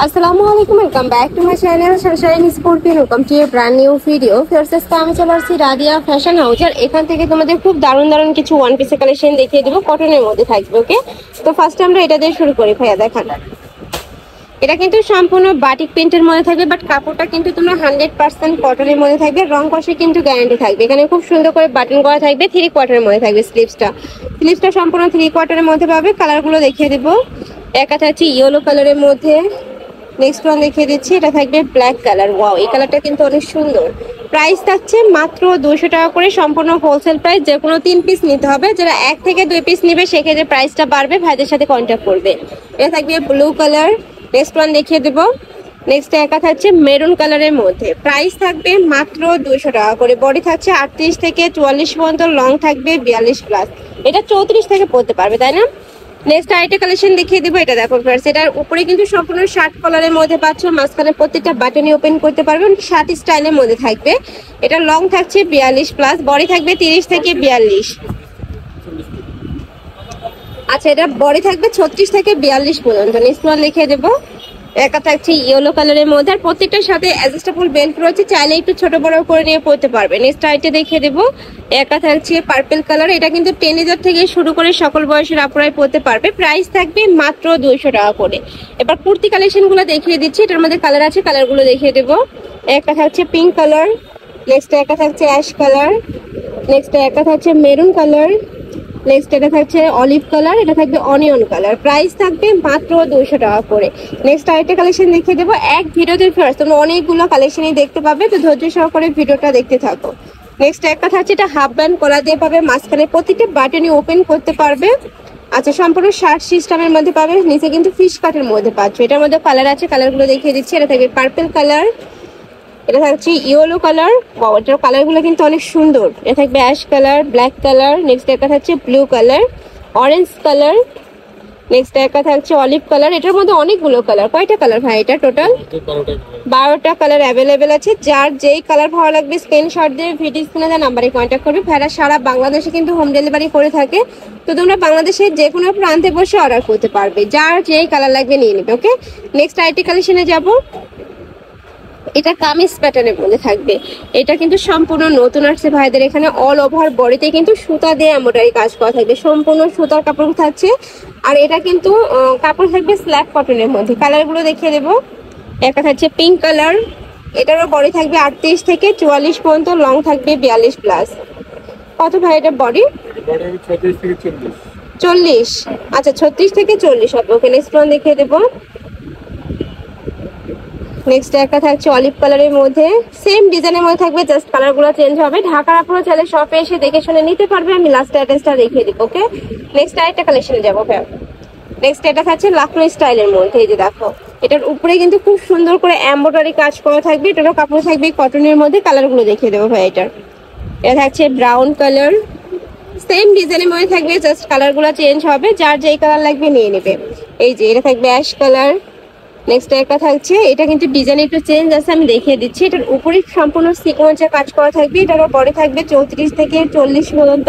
আসসালামু আলাইকুম, welcome back to my channel Sunshine scorpion. Welcome to A brand new video. First আমি চলে আসছি রাদিয়া ফ্যাশন হাউস, আর এখান থেকে তোমাদের খুব দারুণ দারুণ কিছু ওয়ান পিসের কালেকশন দেখিয়ে দেবো, কটনের মধ্যে থাকবে। ওকে, তো ফার্স্ট আমরা এটা দিয়ে শুরু করি। ভাইয়া দেখান, এটা কিন্তু সম্পূর্ণ বাটিক প্রিন্টের মধ্যে থাকবে, বাট কাপড়টা কিন্তু তোমরা 100% কটনের মধ্যে থাকবে। রং কষে কিন্তু গ্যারান্টি থাকবে। এখানে খুব সুন্দর করে বাটন করা থাকবে, 3 কোয়ার্টারের মধ্যে থাকবে। স্লিভসটা সম্পূর্ণ 3 কোয়ার্টারের মধ্যে পাবে। কালারগুলো দেখিয়ে দেবো। একটা আছে ইয়েলো কালারের মধ্যে, নেক্সট ওয়ান দেখিয়ে দিচ্ছি, এটা থাকবে ব্ল্যাক কালার। ওয়াও, এই কালারটা কিন্তু অনেক সুন্দর। প্রাইস থাকছে মাত্র 200 টাকা করে, সম্পূর্ণ হোলসেল প্রাইস। যে কোনো 3 পিস নিতে হবে। যারা 1 থেকে 2 পিস নেবে সেক্ষেত্রে প্রাইসটা বাড়বে, ভাইদের সাথে কন্ট্যাক্ট করবে। এটা থাকবে ব্লু কালার। নেক্সট ওয়ান দেখিয়ে দেবো। নেক্সট একা থাকছে মেরুন কালারের মধ্যে, প্রাইস থাকবে মাত্র 200 টাকা করে। বডি থাকছে 38 থেকে 44 পর্যন্ত, লং থাকবে 42+। এটা 34 থেকে পড়তে পারবে, তাই না? নেক্সট আরেকটা কালেকশন দেখিয়ে দিব। এটা দেখো ফ্রেন্ডস, এটার উপরে কিন্তু সম্পূর্ণ শার্ট কলারের মধ্যে পাচ্ছ। মাঝখানে প্রত্যেকটা বাটনই ওপেন করতে পারবেন, শার্ট স্টাইলের মধ্যে থাকবে। এটা লং থাকছে 42+, বডি থাকবে 30 থেকে 42। আচ্ছা, এটা বডি থাকবে 36 থেকে 42 পর্যন্ত। নেক্সট ওয়ান লিখে দেবো। একা থাকছে ইয়েলো কালারের মধ্যে, আর প্রত্যেকটার সাথে অ্যাডজাস্টেবল বেল্ট রয়েছে, চাইলে একটু ছোট বড় করে নিয়ে পড়তে পারবে। নেক্সট আইটে দেখিয়ে দেবো। একা থাকছে পার্পল কালার। এটা কিন্তু টিনেজার থেকে শুরু করে সকল বয়সের আপুরাই পড়তে পারবে। প্রাইস থাকবে মাত্র 200 টাকা করে। এবার কুর্তি কালেকশন গুলো দেখিয়ে দিচ্ছি। এটার মধ্যে কালার আছে, কালারগুলো দেখিয়ে দেবো। একটা থাকছে পিঙ্ক কালার, নেক্সট একা থাকছে অ্যাশ কালার, নেক্সট একা থাকছে মেরুন কালার, নেক্সট এটা থাকছে অলিভ কালার, এটা থাকবে অনিয়ন কালার। প্রাইস থাকবে মাত্র 200 টাকা করে। নেক্সট আরেকটা কালেকশন দেখিয়ে দেবো। এক ভিডিওতে ফার্স্ট তোমরা অনেকগুলো কালেকশনই দেখতে পাবে, তো ধৈর্য সহকারে ভিডিওটা দেখতে থাকো। নেক্সট একটা থাকছে, এটা হাফ ব্যান্ড কলা দিয়ে পাবে, মাঝখানে প্রতিটা বাটনই ওপেন করতে পারবে। আচ্ছা, সম্পূর্ণ শার্ট সিস্টেমের মধ্যে পাবে, নিচে কিন্তু ফিশ কাটের মধ্যে পাচ্ছ। এটার মধ্যে কালার আছে, কালারগুলো দেখিয়ে দিচ্ছি। এটা থাকবে পার্পল কালার, এটা থাকছে ইয়েলো কালার। এটার কালারগুলো কিন্তু অনেক সুন্দর। এটা থাকবে ash colour, black colour, next একটা থাকছে blue colour, orange colour, next একটা থাকছে অলিভ কালার। এটার মধ্যে অনেকগুলো কালার। কয়টা কালার ভাই এটা টোটাল? 12টা কালার অ্যাভেলেবেল আছে। যার যেই কালার ভালো লাগবে স্ক্রিনশট দিয়ে ভিডিও স্ক্রিনে দেওয়া নাম্বারে কন্ট্যাক্ট করবে। ভাইরা সারা বাংলাদেশে কিন্তু হোম ডেলিভারি করে থাকে, তো তোমরা বাংলাদেশের যে কোনো প্রান্তে বসে অর্ডার করতে পারবে। যার যেই কালার লাগবে নিয়ে নেবে। ওকে, নেক্সট আইটি কালেকশনে যাবো। এটা কামিজ প্যাটার্নের মধ্যে থাকবে। এটা কিন্তু সম্পূর্ণ নতুন আসছে ভাইদের। এখানে অল ওভার বডিতে কিন্তু সুতা দিয়ে এমব্রয়ডারি কাজ করা থাকবে, সম্পূর্ণ সুতার কাপড় থাকছে। আর এটা কিন্তু কাপড় থাকবে স্ল্যাব কটনের মধ্যে। কালারগুলো দেখিয়ে দেবো। একটা থাকছে পিঙ্ক কালার, এটারও বডি থাকবে 38 থেকে 44 পর্যন্ত, লং থাকবে 42+। কত ভাই এটা বডি? 40। আচ্ছা, 36 থেকে 40 হবে। ওকে, নেক্সট ওয়ান দেখিয়ে দেবো। নেক্সট একটা থাকছে অলিভ কালারের মধ্যে, সেম ডিজাইনের মধ্যে থাকবে, জাস্ট কালারগুলো চেঞ্জ হবে। ঢাকার আপনারা চাইলে শপে এসে দেখে শুনে নিতে পারবে। আমি লাস্ট অ্যাড্রেসটা দেখিয়ে দিব। ওকে, নেক্সট আরেকটা কালেকশনে যাবো। নেক্সট এটা থাকছে লাকনো স্টাইলের মধ্যে। এই যে দেখো, এটার উপরে কিন্তু খুব সুন্দর করে এমব্রয়ডারি কাজ করা থাকবে। এটারও কাপড় থাকবে কটনের মধ্যে। কালারগুলো দেখিয়ে দেবো ভাই। এটা থাকছে ব্রাউন কালার, সেম ডিজাইনের মধ্যে থাকবে, জাস্ট কালারগুলো চেঞ্জ হবে। যার যেই কালার লাগবে নিয়ে নেবে। এই যে এটা থাকবে অ্যাশ কালার। নেক্সট একটা থাকছে, এটা কিন্তু ডিজাইন একটু চেঞ্জ আছে, আমি দেখিয়ে দিচ্ছি। এটার উপরে সম্পূর্ণ সিকোয়েন্সের কাজ করা থাকবে। এটারও বডি থাকবে 34 থেকে 40 পর্যন্ত,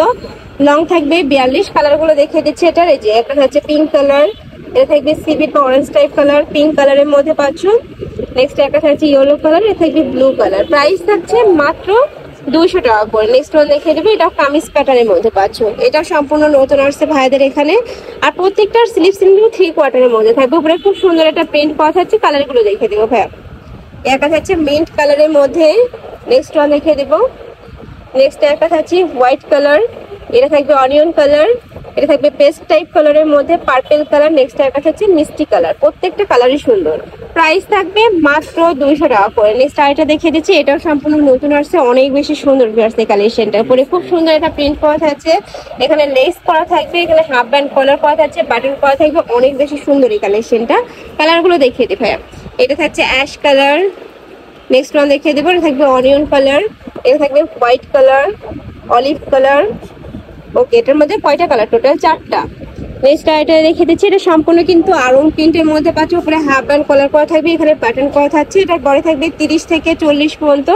লং থাকবে 42। কালারগুলো দেখিয়ে দিচ্ছি এটার। এই যে একটা থাকছে পিঙ্ক কালার, এটা থাকবে সিভিট অরেঞ্জ টাইপ কালার, পিঙ্ক কালারের মধ্যে পাচ্ছ। নেক্সট একটা থাকছে ইয়েলো কালার, এটা থাকবে ব্লু কালার। প্রাইস থাকছে মাত্র 200 টাকা করে। নেক্সট ওয়ান দেখিয়ে দেবো। এটা কামিজ প্যাটার্নের মধ্যে পাচ্ছ। এটা সম্পূর্ণ নতুন আসছে ভাইদের এখানে। আর প্রত্যেকটার স্লিভ কিন্তু 3 কোয়ার্টারের মধ্যে থাকবে। উপরে খুব সুন্দর একটা প্রিন্ট করা থাকছে। কালারগুলো দেখিয়ে দেবো ভাইয়া। একটা থাকছে মিন্ট কালারের মধ্যে। নেক্সট ওয়ান দেখিয়ে দেবো। নেক্সট একটা থাকছে হোয়াইট কালার, এটা থাকবে অনিয়ন কালার, এটা থাকবে পেস্ট টাইপ কালারের মধ্যে পার্পল কালার। নেক্সট একটা থাকছে মিষ্টি কালার। প্রত্যেকটা কালারই সুন্দর। প্রাইস থাকবে মাত্র 200 টাকা করে। নেক্সট আইটা দেখিয়ে দিচ্ছি। এটাও সম্পূর্ণ নতুন আসছে, অনেক বেশি সুন্দর আসছে কালেকশনটা। উপরে খুব সুন্দর একটা প্রিন্ট করা থাকছে, এখানে লেস করা থাকবে, এখানে হাফ ব্যান্ড কলার করা থাকছে, বাটন করা থাকবে। অনেক বেশি সুন্দর এই কালেকশনটা। কালারগুলো দেখিয়ে দিই ভাইয়া। এটা থাকছে অ্যাশ কালার। নেক্সট ওয়ান দেখিয়ে দেবো। এটা থাকবে অনিয়ন কালার, এটা থাকবে হোয়াইট কালার, অলিভ কালার। ওকে, এটার মধ্যে কয়টা কালার? টোটাল 4টা। নেক্সট এটা দেখিয়ে দিচ্ছি। এটা সম্পূর্ণ কিন্তু আরং প্রিন্টের মধ্যে পাচ্ছ। উপরে হাফ ব্যান্ড কলার করা থাকবে, এখানে প্যাটার্ন করা থাকছে। এটার বডি থাকবে 30 থেকে 40 পর্যন্ত,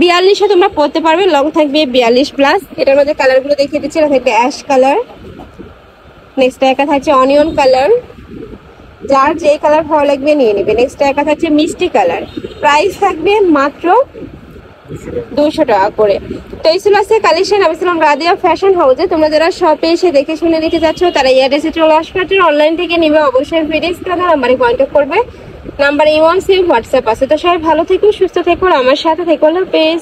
42 তোমরা পড়তে পারবে, লং থাকবে 42+। এটার মধ্যে কালারগুলো দেখিয়ে দিচ্ছি। এটা থাকবে অ্যাশ কালার, নেক্সট একটা থাকছে অনিয়ন কালার, যার যে কালার ভালো লাগবে নিয়ে নেবে। নেক্সট একা থাকছে মিষ্টি কালার, প্রাইস থাকবে মাত্র 200 টাকা করে। তো এই ছিল আজকে কালেকশন। আমি ছিলাম রাদিয়া ফ্যাশন হাউসে। তোমরা যারা শপে এসে দেখে শুনে নিতে চাচ্ছ তারা এই অ্যাড্রেসে চলে আসবে, অনলাইন থেকে নিবে অবশ্যই ভিডিও স্ক্রিনে নাম্বারে কন্ট্যাক্ট করবে। নাম্বার ইমো সেভ হোয়াটসঅ্যাপ আছে। তো সবাই ভালো থেকো, সুস্থ থেকো, আমার সাথে থেকো। পেজ